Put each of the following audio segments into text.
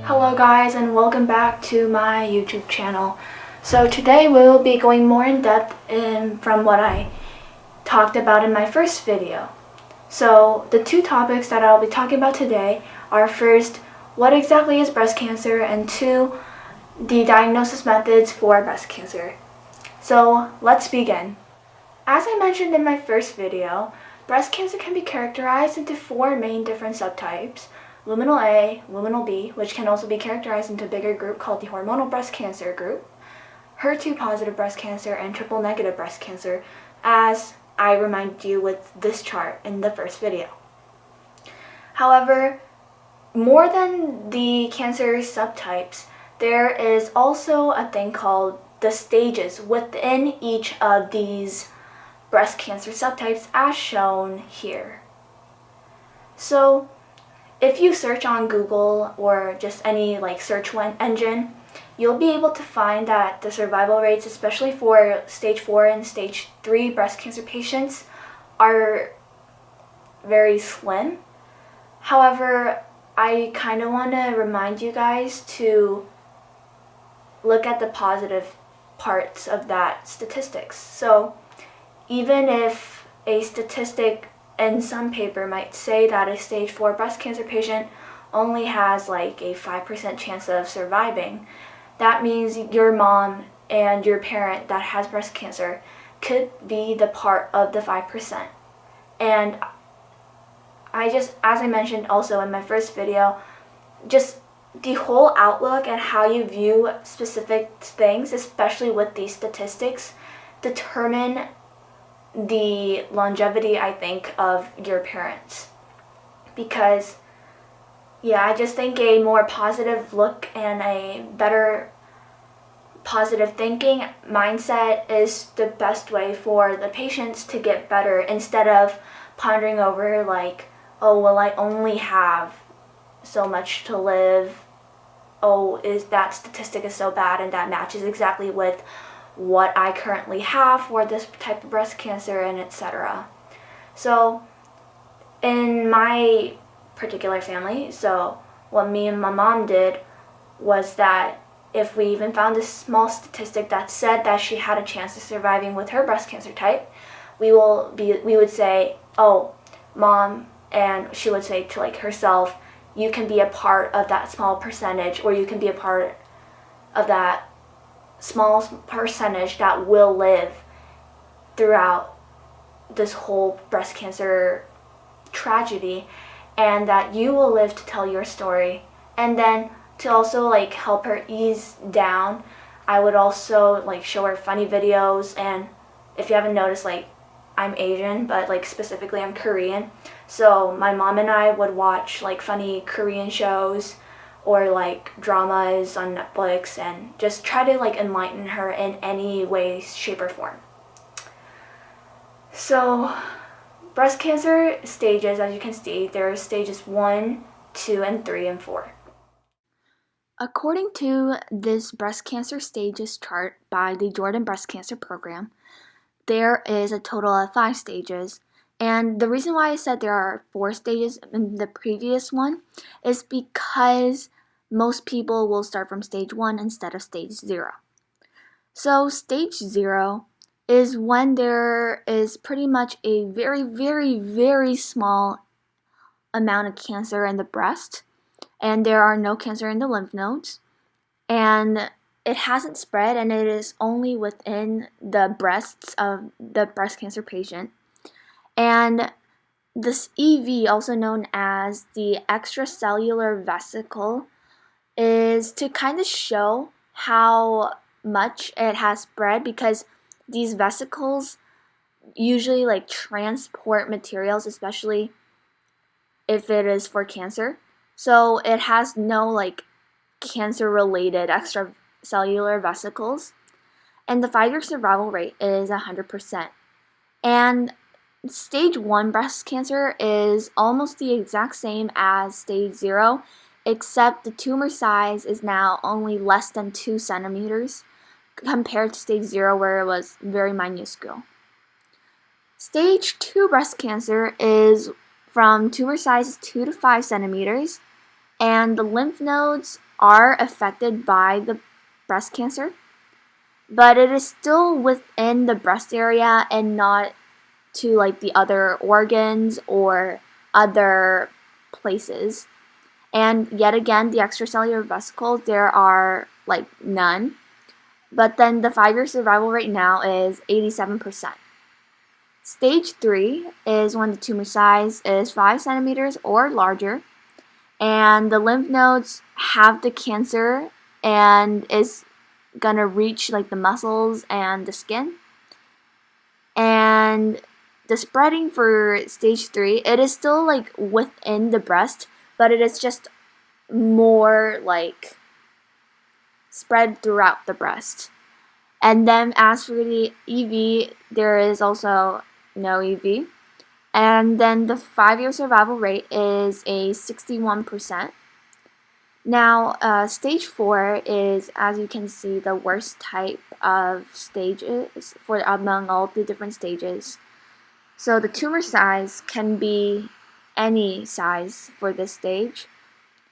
Hello guys, and welcome back to my YouTube channel. So today we'll be going more in depth from what I talked about in my first video. So the two topics that I'll be talking about today are first, what exactly is breast cancer, and two, the diagnosis methods for breast cancer. So let's begin. As I mentioned in my first video, breast cancer can be characterized into four main different subtypes: luminal A, luminal B, which can also be characterized into a bigger group called the hormonal breast cancer group, HER2 positive breast cancer, and triple negative breast cancer, as I reminded you with this chart in the first video. However, more than the cancer subtypes, there is also a thing called the stages within each of these breast cancer subtypes, as shown here. So if you search on Google or just any search engine, you'll be able to find that the survival rates, especially for stage 4 and stage 3 breast cancer patients, are very slim. However, I kind of want to remind you guys to look at the positive parts of that statistics. So even if a statistic in some paper might say that a stage 4 breast cancer patient only has a 5% chance of surviving, that means your mom and your parent that has breast cancer could be the part of the 5%. And as I mentioned also in my first video, just the whole outlook and how you view specific things, especially with these statistics, determine the longevity, I think, of your parents. Because I just think a more positive look and a better positive thinking mindset is the best way for the patients to get better, instead of pondering over oh, well, I only have so much to live. Oh, that statistic is so bad and that matches exactly with what I currently have for this type of breast cancer, and etc. So in my particular family, so what me and my mom did was that if we even found a small statistic that said that she had a chance of surviving with her breast cancer type, we would say, oh, Mom, and she would say to herself, you can be a part of that small percentage, or you can be a part of that small percentage that will live throughout this whole breast cancer tragedy, and that you will live to tell your story. And then to also help her ease down, I would also show her funny videos. And if you haven't noticed, I'm Asian, but specifically I'm Korean, so my mom and I would watch funny Korean shows or dramas on Netflix, and just try to enlighten her in any way, shape, or form. So breast cancer stages, as you can see, there are stages 1, 2, and 3, and 4. According to this breast cancer stages chart by the Jordan Breast Cancer Program, there is a total of 5 stages. And the reason why I said there are 4 stages in the previous one is because most people will start from stage 1 instead of stage 0. So stage 0 is when there is pretty much a very, very, very small amount of cancer in the breast, and there are no cancer in the lymph nodes, and it hasn't spread, and it is only within the breasts of the breast cancer patient. And this EV, also known as the extracellular vesicle, is to kind of show how much it has spread, because these vesicles usually transport materials, especially if it is for cancer. So it has no cancer related extracellular vesicles, and the 5-year survival rate is 100%. And stage 1 breast cancer is almost the exact same as stage 0, except the tumor size is now only less than 2 centimeters compared to stage 0, where it was very minuscule. Stage 2 breast cancer is from tumor size 2 to 5 centimeters, and the lymph nodes are affected by the breast cancer, but it is still within the breast area and not to like the other organs or other places. And yet again, the extracellular vesicles, there are like none. But then the 5-year survival rate now is 87%. Stage 3 is when the tumor size is 5 centimeters or larger, and the lymph nodes have the cancer and is gonna reach like the muscles and the skin. And the spreading for stage 3, it is still like within the breast, but it is just more like spread throughout the breast. And then as for the EV, there is also no EV. And then the 5-year survival rate is a 61%. Now, stage 4 is, as you can see, the worst type of stages for among all the different stages. So the tumor size can be any size for this stage,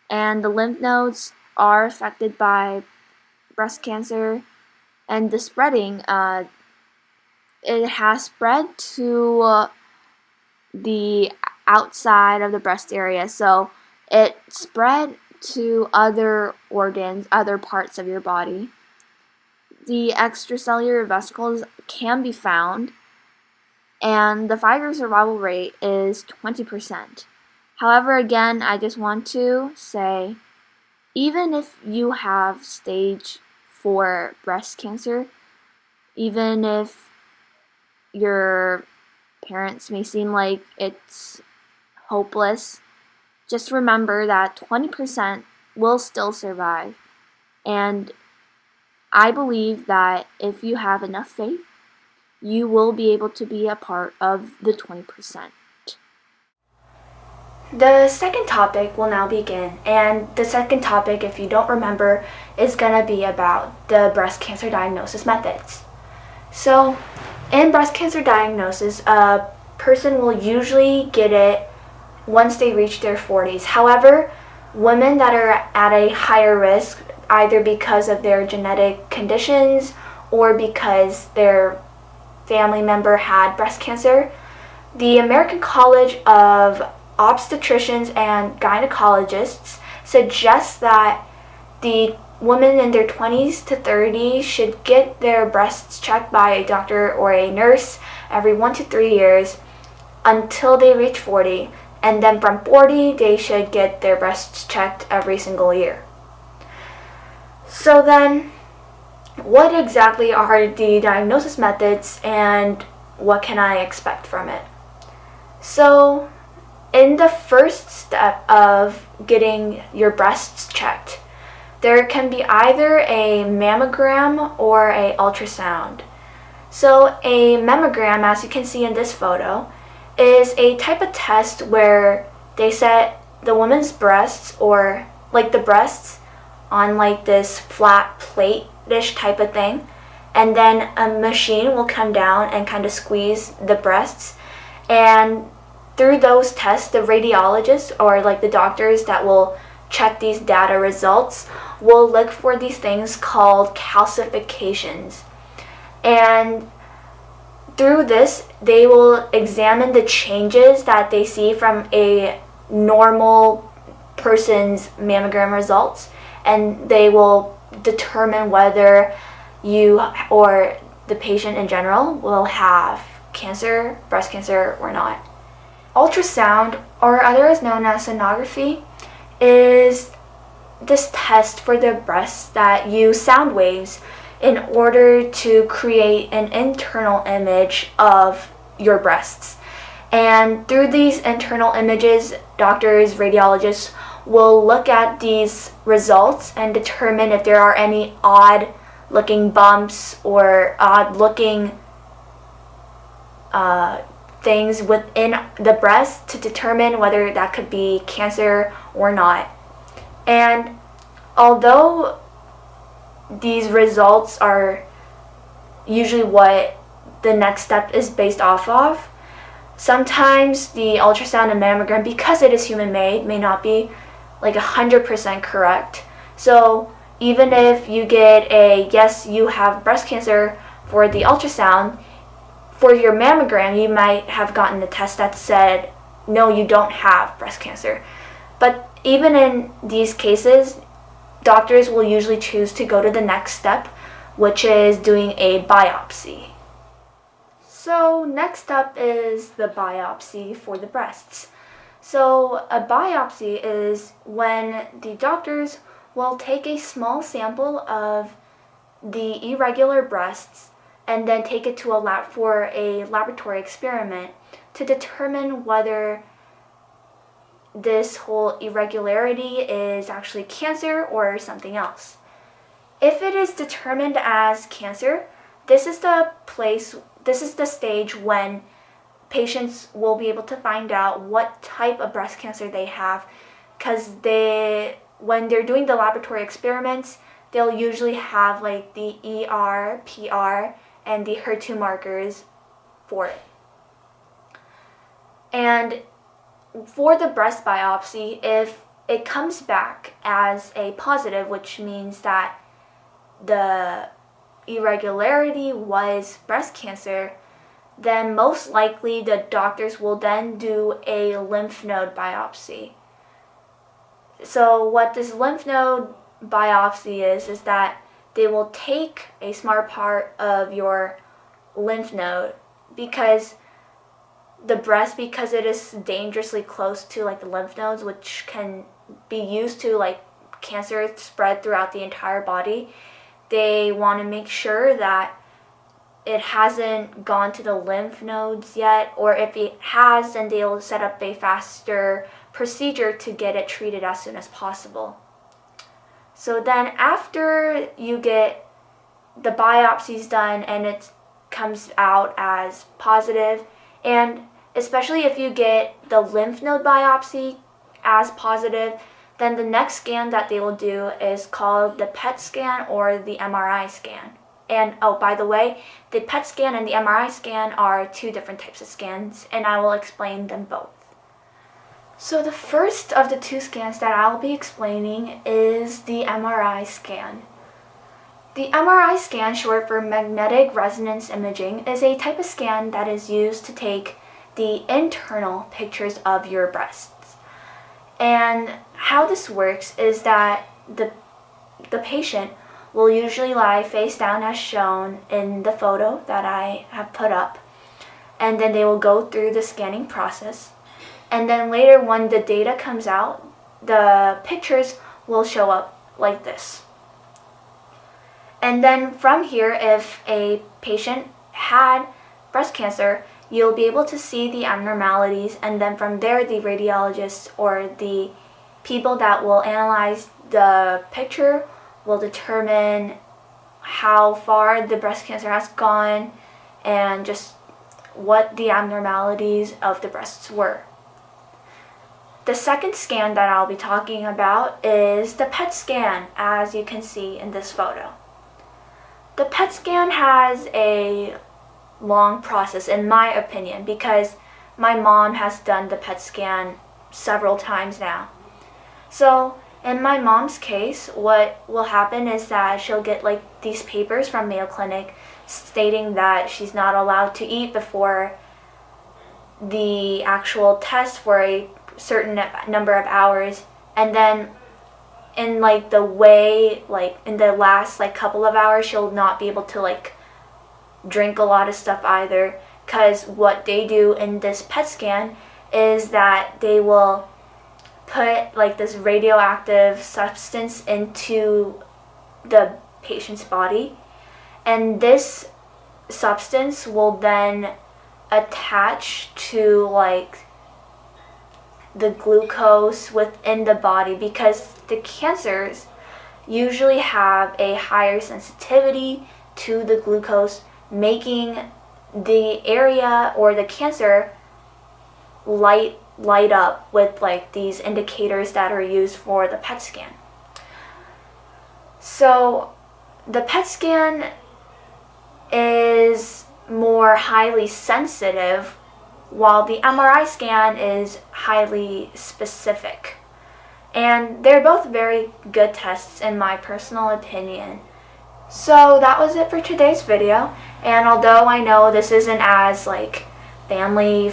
and the lymph nodes are affected by breast cancer, and the spreading, it has spread to the outside of the breast area, so it spread to other organs, other parts of your body. The extracellular vesicles can be found, and the 5-year survival rate is 20%. However, again, I just want to say, even if you have stage 4 breast cancer, even if your parents may seem like it's hopeless, just remember that 20% will still survive. And I believe that if you have enough faith, you will be able to be a part of the 20%. The second topic will now begin, and the second topic, if you don't remember, is going to be about the breast cancer diagnosis methods. So, in breast cancer diagnosis, a person will usually get it once they reach their 40s. However, women that are at a higher risk, either because of their genetic conditions or because their family member had breast cancer, the American College of Obstetricians and Gynecologists suggests that the women in their 20s to 30s should get their breasts checked by a doctor or a nurse every 1 to 3 years until they reach 40, and then from 40 they should get their breasts checked every single year. So then, what exactly are the diagnosis methods and what can I expect from it? So, in the first step of getting your breasts checked, there can be either a mammogram or an ultrasound. So a mammogram, as you can see in this photo, is a type of test where they set the woman's breasts, or like the breasts, on like this flat plate-ish type of thing, and then a machine will come down and kind of squeeze the breasts, and through those tests, the radiologists, or like the doctors that will check these data results, will look for these things called calcifications. And through this, they will examine the changes that they see from a normal person's mammogram results, and they will determine whether you or the patient in general will have cancer, breast cancer, or not. Ultrasound, or otherwise known as sonography, is this test for the breasts that use sound waves in order to create an internal image of your breasts. And through these internal images, doctors, radiologists will look at these results and determine if there are any odd looking bumps or odd looking things within the breast to determine whether that could be cancer or not. And although these results are usually what the next step is based off of, sometimes the ultrasound and mammogram, because it is human made, may not be like 100% correct. So even if you get a yes, you have breast cancer for the ultrasound, for your mammogram, you might have gotten a test that said, no, you don't have breast cancer. But even in these cases, doctors will usually choose to go to the next step, which is doing a biopsy. So next up is the biopsy for the breasts. So a biopsy is when the doctors will take a small sample of the irregular breasts and then take it to a lab for a laboratory experiment to determine whether this whole irregularity is actually cancer or something else. If it is determined as cancer, this is the stage when patients will be able to find out what type of breast cancer they have, because when they're doing the laboratory experiments, they'll usually have like the ER, PR, and the HER2 markers for it. And for the breast biopsy, if it comes back as a positive, which means that the irregularity was breast cancer, then most likely the doctors will then do a lymph node biopsy. So what this lymph node biopsy is that they will take a small part of your lymph node, because the breast, because it is dangerously close to like the lymph nodes, which can be used to like cancer spread throughout the entire body, they want to make sure that it hasn't gone to the lymph nodes yet, or if it has, then they'll set up a faster procedure to get it treated as soon as possible. So then after you get the biopsies done and it comes out as positive, and especially if you get the lymph node biopsy as positive, then the next scan that they will do is called the PET scan or the MRI scan. And oh, by the way, the PET scan and the MRI scan are two different types of scans, and I will explain them both. So the first of the two scans that I'll be explaining is the MRI scan. The MRI scan, short for magnetic resonance imaging, is a type of scan that is used to take the internal pictures of your breasts. And how this works is that the patient will usually lie face down as shown in the photo that I have put up, and then they will go through the scanning process. And then later, when the data comes out, the pictures will show up like this. And then from here, if a patient had breast cancer, you'll be able to see the abnormalities, and then from there, the radiologists or the people that will analyze the picture will determine how far the breast cancer has gone and just what the abnormalities of the breasts were. The second scan that I'll be talking about is the PET scan, as you can see in this photo. The PET scan has a long process, in my opinion, because my mom has done the PET scan several times now. So in my mom's case, what will happen is that she'll get like these papers from Mayo Clinic stating that she's not allowed to eat before the actual test for a certain number of hours, and then in like the way, like in the last like couple of hours, she'll not be able to like drink a lot of stuff either, because what they do in this PET scan is that they will put like this radioactive substance into the patient's body, and this substance will then attach to like the glucose within the body, because the cancers usually have a higher sensitivity to the glucose, making the area or the cancer light up with like these indicators that are used for the PET scan. So the PET scan is more highly sensitive, while the MRI scan is highly specific. And they're both very good tests in my personal opinion. So that was it for today's video. And although I know this isn't as like family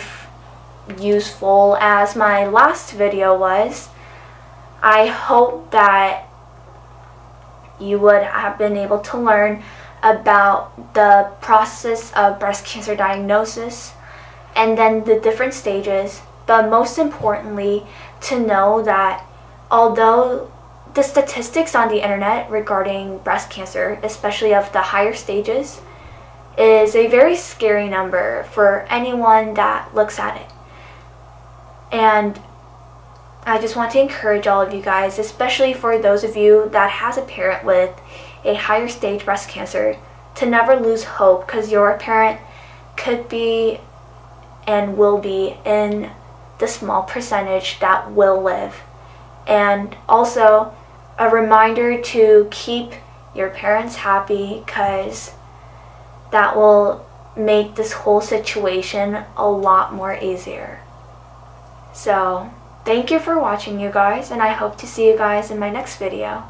useful as my last video was, I hope that you would have been able to learn about the process of breast cancer diagnosis and then the different stages, but most importantly to know that although the statistics on the internet regarding breast cancer, especially of the higher stages, is a very scary number for anyone that looks at it. And I just want to encourage all of you guys, especially for those of you that has a parent with a higher stage breast cancer, to never lose hope, because your parent could be and will be in the small percentage that will live. And also a reminder to keep your parents happy, because that will make this whole situation a lot more easier. So thank you for watching, you guys, and I hope to see you guys in my next video.